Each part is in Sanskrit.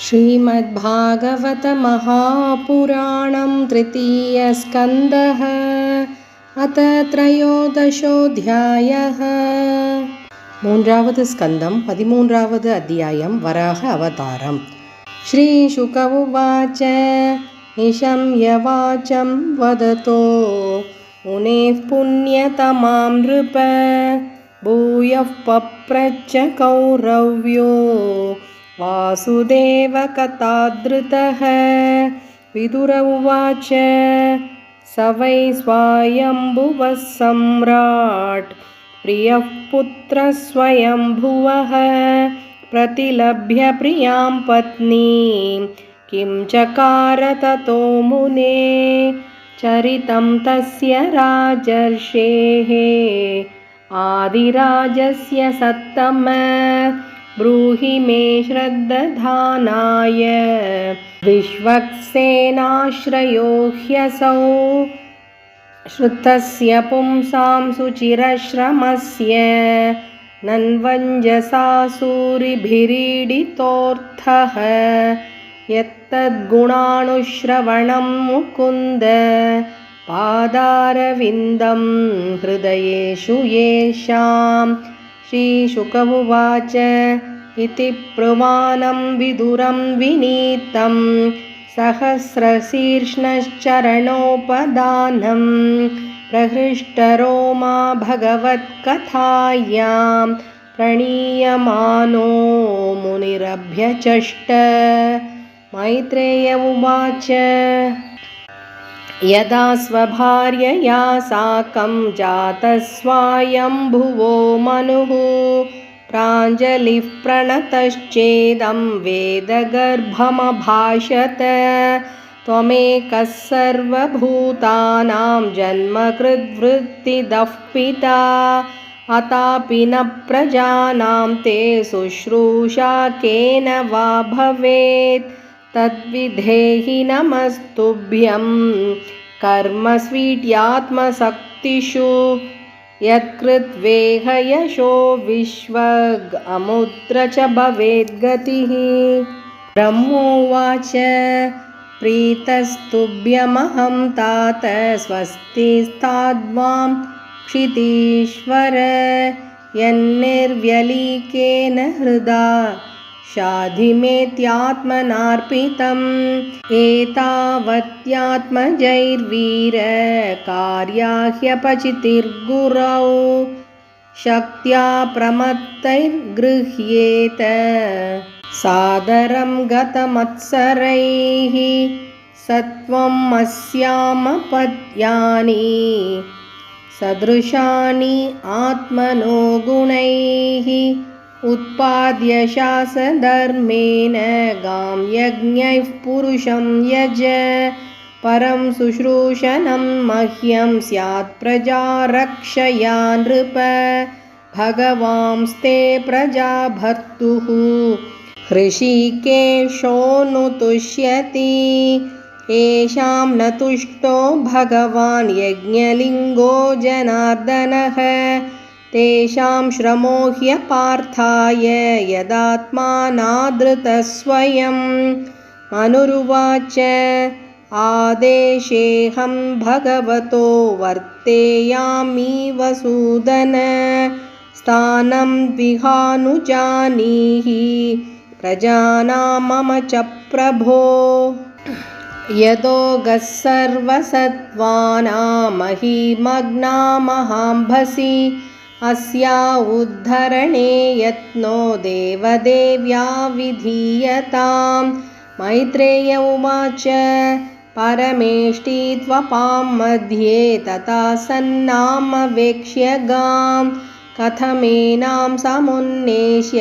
श्रीमद्भागवत महापुराणं तृतीयस्कन्धः अथ त्रयोदशोऽध्यायः। मून्रावद् स्कन्धं 13வது अध्यायं वराह अवतारम्। श्रीशुक उवाच निशम्य वाचं वदतो मुनेः पुण्यतमां नृप भूयः पप्रच्छ कौरव्यो वासुदेवकथाधृतः। विदुर उवाच स वै स्वायम्भुवः सम्राट् प्रियः पुत्रः स्वयम्भुवः प्रतिलभ्य प्रियां पत्नीं किं चकार ततो मुने। चरितं तस्य राजर्षेः आदिराजस्य सत्तम ब्रूहि मे श्रद्दधानाय विश्वक्सेनाश्रयो ह्यसौ श्रुतस्य पुंसां सुचिरश्रमस्य नन्वञ्जसा सूरिभिरीडितोऽर्थः यत्तद्गुणानुश्रवणं मुकुन्द पादारविन्दं हृदयेषु येषाम्। श्रीशुक उवाच इति प्रमाणं विदुरं विनीतं सहस्रशीर्ष्णश्चरणोपदानं प्रहृष्टरोमा भगवत्कथायां प्रणीयमानो मुनिरभ्यचष्ट। मैत्रेय उवाच यदा स्वभार्यया साकं जातः स्वायम्भुवो मनुः प्राञ्जलिः प्रणतश्चेदं वेदगर्भमभाषत त्वमेकः सर्वभूतानां जन्मकृद्वृत्तिदः पिता अतापि न प्रजानां ते शुश्रूषा केन वा भवेत् तद्विधेहि नमस्तुभ्यं कर्मस्वीट्यात्मशक्तिषु यत्कृत्वेह यशो विश्वग अमुत्र च भवेद्गतिः। ब्रह्मोवाच प्रीतस्तुभ्यमहं तात स्वस्तिस्ताद्वां क्षितीश्वर यन्निर्व्यलीकेन हृदा शाधिमेत्यात्मनार्पितम् एतावत्यात्मजैर्वीर कार्याह्यपचितिर्गुरौ शक्त्या प्रमत्तैर्गृह्येत सादरं गतमत्सरैः सत्वम् अस्यामपद्यानि सदृशानि आत्मनो गुणैः उत्पाद्य शासधर्मेण गां यज्ञैः पुरुषं यज परं शुश्रूषणं मह्यं स्यात् प्रजा रक्षया नृप भगवांस्ते प्रजाभर्तुः हृषीकेशो नु तुष्यति येषां न तुष्टो भगवान् यज्ञलिङ्गो जनार्दनः तेषां श्रमो ह्यपार्थाय यदात्मानादृतः स्वयं। मनुरुवाच आदेशेऽहं भगवतो वर्तेयामि वसूदन स्थानं विहानुजानीहि प्रजानां मम च प्रभो यदोगः सर्वसत्त्वानां महिमग्नामहाम्भसि अस्या उद्धरणे यत्नो देवदेव्या विधीयताम्। मैत्रेय उवाच परमेष्टि त्वपां मध्ये तथा सन्नामवेक्ष्य गां कथमेनां समुन्नेष्य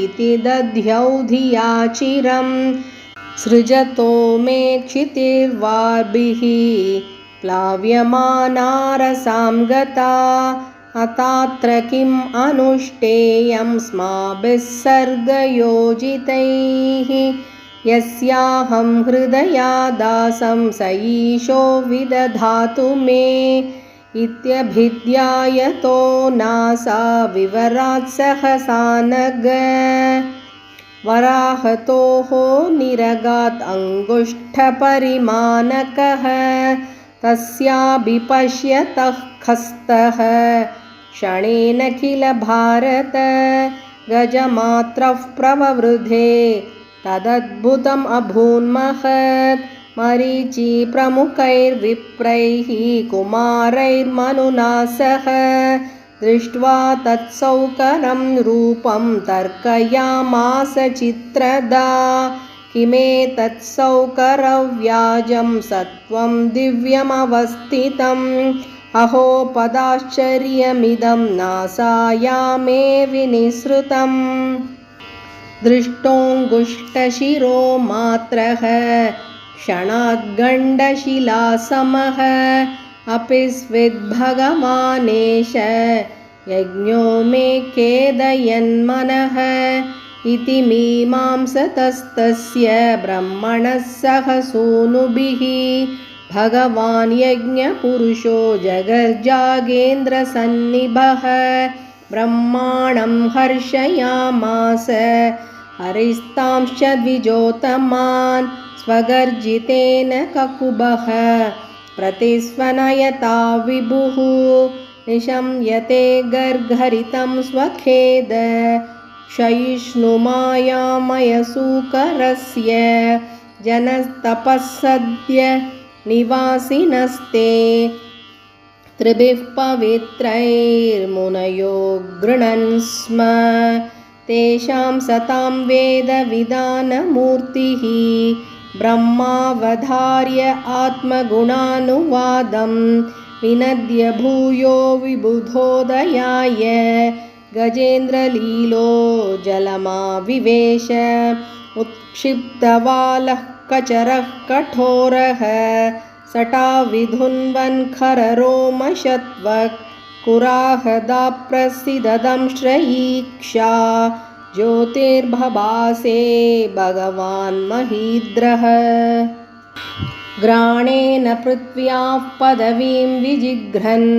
इति दध्यौ धिया चिरं सृजतो मे क्षितिर्वार्भिः प्लाव्यमाना रसां गता अतात्र किम् अनुष्ठेयं स्माभिः सर्गयोजितैः यस्याहं हृदयादासं स ईशो विदधातु मे इत्यभिध्यायतो नासा विवरात् सहसा नग। वराहतोः निरगात् अङ्गुष्ठपरिमाणकः तस्याभिपश्यतः खस्तः क्षणेन किल भारत गजमात्रः प्रववृधे तदद्भुतम् अभून्महत् मरीचि प्रमुखैर्विप्रैः कुमारैर्मनुना सह दृष्ट्वा तत्सौकरं रूपं तर्कयामास चित्रदा किमेतत्सौकरव्याजं सत्वं दिव्यमवस्थितम् अहो पदाश्चर्यमिदं नासायामे विनिसृतम् दृष्टोऽङ्गुष्ठशिरो मात्रः क्षणाद्गण्डशिलासमः अपि स्विद्भगवानेश यज्ञो मे खेदयन्मनः इति मीमांसतस्तस्य ब्रह्मणः सह सूनुभिः भगवान् यज्ञपुरुषो जगर्जागेन्द्रसन्निभः ब्रह्माणं हर्षयामास हरिस्तांश्च द्विजोतमान् स्वगर्जितेन ककुभः प्रतिस्वनयता विभुः निशम्यते गर्घरितं स्वखेद क्षयिष्णुमायामयसूकरस्य जनस्तपःसद्य निवासिनस्ते त्रिभिः पवित्रैर्मुनयो गृह्णन् स्म तेषां सतां वेदविधानमूर्तिः ब्रह्मावधार्य आत्मगुणानुवादं विनद्य भूयो विबुधोदयाय गजेन्द्रलीलो जलमाविवेश उत्क्षिप्तवालः कचरः कठोरः सटाविधुन्वन् खररोमशत्वक् कुराहदाप्रसिददंश्रयीक्षा ज्योतिर्भभासे भगवान् महीद्रः ग्राणेन पृथ्व्याः पदवीं विजिघ्रन्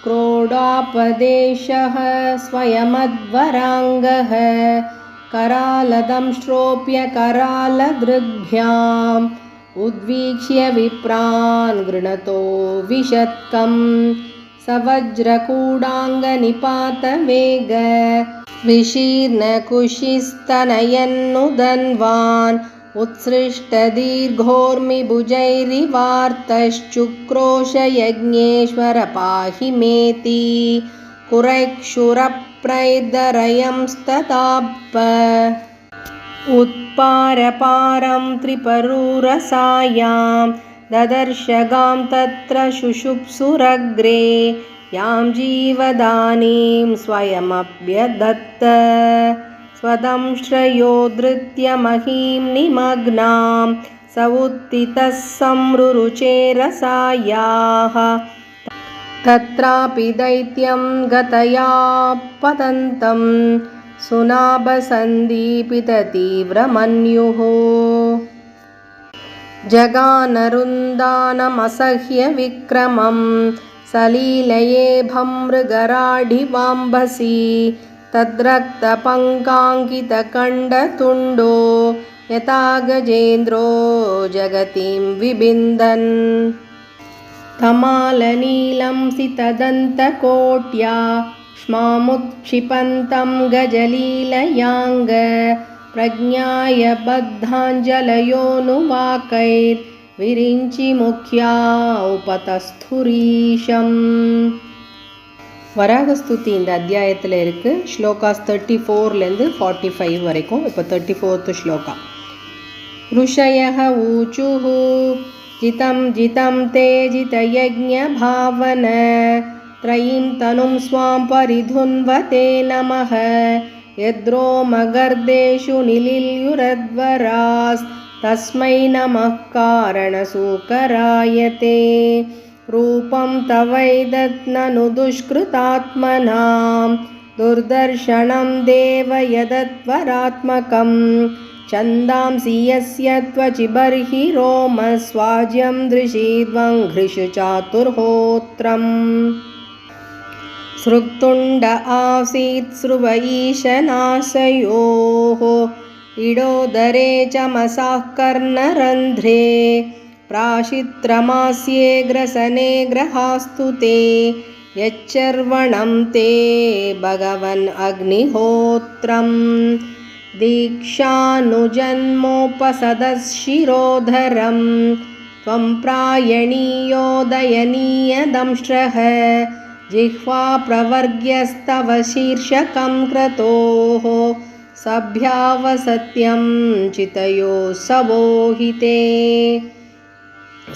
क्रोडापदेशः स्वयमध्वराङ्गः करालदंष्ट्रोप्य करालदृग्भ्याम् उद्वीक्ष्य विप्रान् गृणतो विशत्कं सवज्रकूडाङ्गनिपातवेग विशीर्णकुशिस्तनयन्नुदन्वान् उत्सृष्टदीर्घोर्मिभुजैरिवार्तश्चुक्रोश यज्ञेश्वर पाहि मेति कुरैक्षुरप्रैदरयंस्तताप उत्पारपारं त्रिपरुरसायां ददर्शगां तत्र शुशुप्सुरग्रे यां जीवदानीं स्वयमभ्यदत्त स्वदंश्रयोधृत्य महीं निमग्नां स उत्थितः संरुरुचेरसायाः तत्रापि दैत्यं गतया पतन्तं सुनाभसन्दीपिततीव्रमन्युः जगानरुन्दानमसह्य विक्रमं सलीलये भमृगराढिवाम्भसि तद्रक्तपङ्काङ्कितकण्डतुण्डो यथा गजेन्द्रो जगतिं विबिन्दन् तमालनीलं सितदन्तकोट्या क्ष्मामुत्क्षिपन्तं गजलीलयाङ्ग प्रज्ञाय बद्धाञ्जलयोनुवाकैर्विरिञ्चि मुख्या उपतस्थुरीशम् வராகஸ்துதி இந்த அத்தியாயத்தில் இருக்குது. ஸ்லோகாஸ் 34லேருந்து 45 வரைக்கும். இப்போ 34th ஸ்லோகா. ऋषयः ऊचुः जितं जितं ते जितयज्ञभावन त्रयीं तनुं स्वां परिधुन्वते नमः यद्रोमगर्देषु निलिल्युरध्वरास्तस्मै नमः कारणसूकराय ते रूपं तवैदत्ननु दुष्कृतात्मनां दुर्दर्शनं देव यदत्वरात्मकं छन्दांसि यस्य त्वचिबर्हि रोमस्वाज्यं दृशीद्वङ्घ्रिषु चातुर्होत्रम् सृक्तुण्ड आसीत् स्रुव ईशनाशयोः इडोदरे चमसाः कर्णरन्ध्रे प्राशित्रमास्ये ग्रसने ग्रहास्तु ते यच्चर्वणं ते भगवन् अग्निहोत्रम् दीक्षानुजन्मोपसदशिरोधरं त्वं प्रायणीयोदयनीयदंष्ट्रः जिह्वा प्रवर्ग्यस्तव शीर्षकं क्रतोः सभ्यावसत्यं चितयो सवोहिते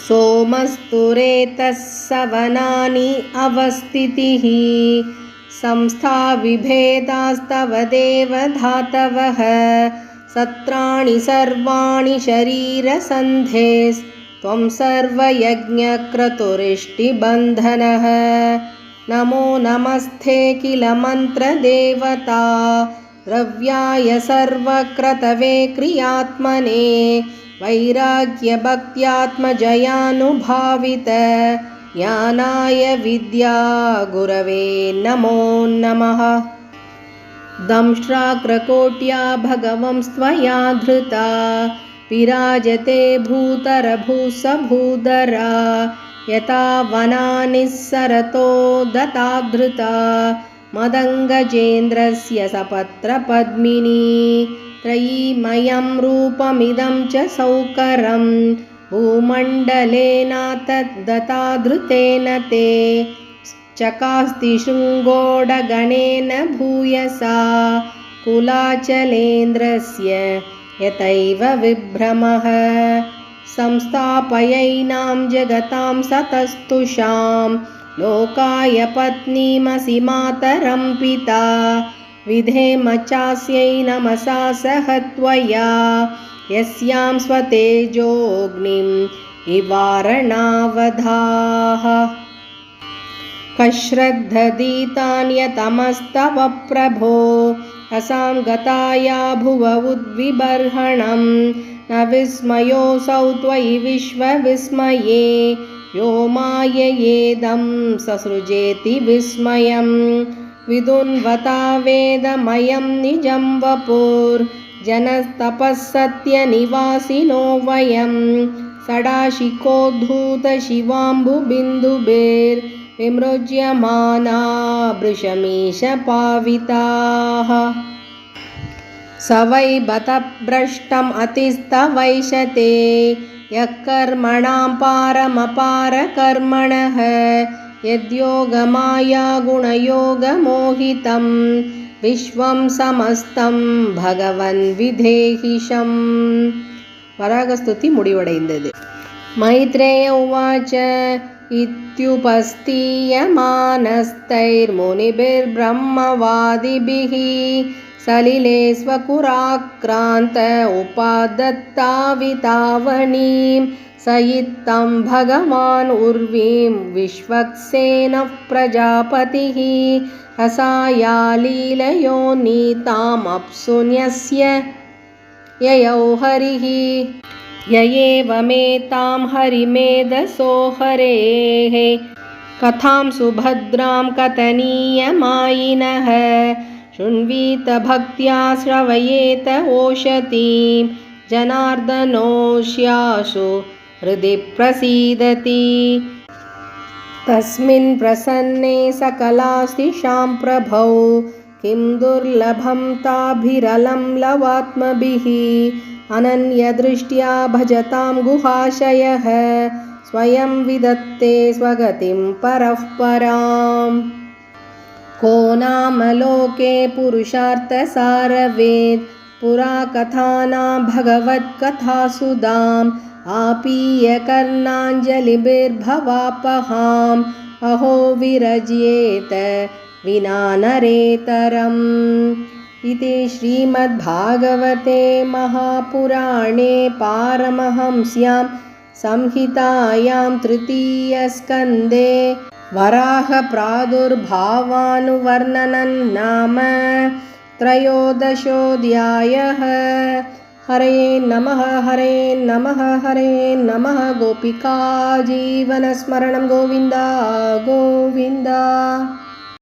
सोमस्तुरेतः सवनानि अवस्थितिः संस्था विभेदास्तव देवधातवः सत्राणि सर्वाणि शरीरसन्धेस्त्वं सर्वयज्ञक्रतुरिष्टिबन्धनः नमो नमस्ते किल मन्त्रदेवता द्रव्याय सर्वक्रतवे क्रियात्मने वैराग्यभक्त्यात्मजयानुभावित ज्ञानाय विद्या गुरवे नमो नमः दंष्ट्राक्रकोट्या भगवंस्त्वया धृता विराजते भूतरभूसभूधरा यथा वनानिस्सरतो दताधृता मदङ्गजेन्द्रस्य सपत्रपद्मिनी त्रयीमयं रूपमिदं च सौकरं भूमण्डलेनातद्दताधृतेन ते चकास्ति शृङ्गोडगणेन भूयसा कुलाचलेन्द्रस्य यतैव विभ्रमः संस्थापयैनां जगतां सतस्तुषां लोकाय पत्नीमसि मातरं पिता विधेम चास्यै नमसा सह त्वया यस्यां स्वतेजोऽग्निम् इवारणावधाः कश्रद्धदीतान्यतमस्तव प्रभो रसां गताया भुव उद्विबर्हणं न विस्मयोऽसौ त्वयि विश्वविस्मये यो माययेदं ससृजेति विस्मयं विदुन्वता वेदमयं निजं वपुर्जनस्तपःसत्यनिवासिनो वयं षडाशिकोद्धूतशिवाम्बुबिन्दुभिर्विमृज्यमाना वृषमीशपाविताः स वै बत भ्रष्टम् अतिस्तवैषते यः कर्मणां पारमपारकर्मणः यद्योगमाया गुणयोगमोहितं विश्वं समस्तं भगवन् विधेहिशम् वरागस्तुति मुडिवडैन्दது मैत्रेय उवाच इत्युपस्थीयमानस्तैर्मुनिभिर्ब्रह्मवादिभिः सलिले स्वकुराक्रान्त उपादत्तावितावनीं सयित्तं भगवान् उर्वीं विश्वक्सेनः प्रजापतिः रसाया लीलयो नीतामप्सुन्यस्य ययौ हरिः य एवमेतां हरिमेधसो हरेः कथां सुभद्रां कथनीयमायिनः शृण्वीत भक्त्या श्रवयेत ओषतीं जनार्दनोऽस्यासु हृदि प्रसीदति तस्मिन् प्रसन्ने सकलास्तिषां प्रभौ किं दुर्लभं ताभिरलं लवात्मभिः अनन्यदृष्ट्या भजतां गुहाशयः स्वयं विदत्ते स्वगतिं परः पराम् को नाम लोके पुरुषार्थसारवेद् पुरा कथानां भगवत्कथासुधाम् आपीय कर्णाञ्जलिभिर्भवापहाम् अहो विरज्येत विना नरेतरम् इति श्रीमद्भागवते महापुराणे पारमहंस्यां संहितायां तृतीयस्कन्धे वराहप्रादुर्भावानुवर्णनं नाम त्रयोदशोऽध्यायः। हरे नमः हरे नमः हरे नमः। गोपिका जीवनस्मरणं गोविन्द गोविन्द।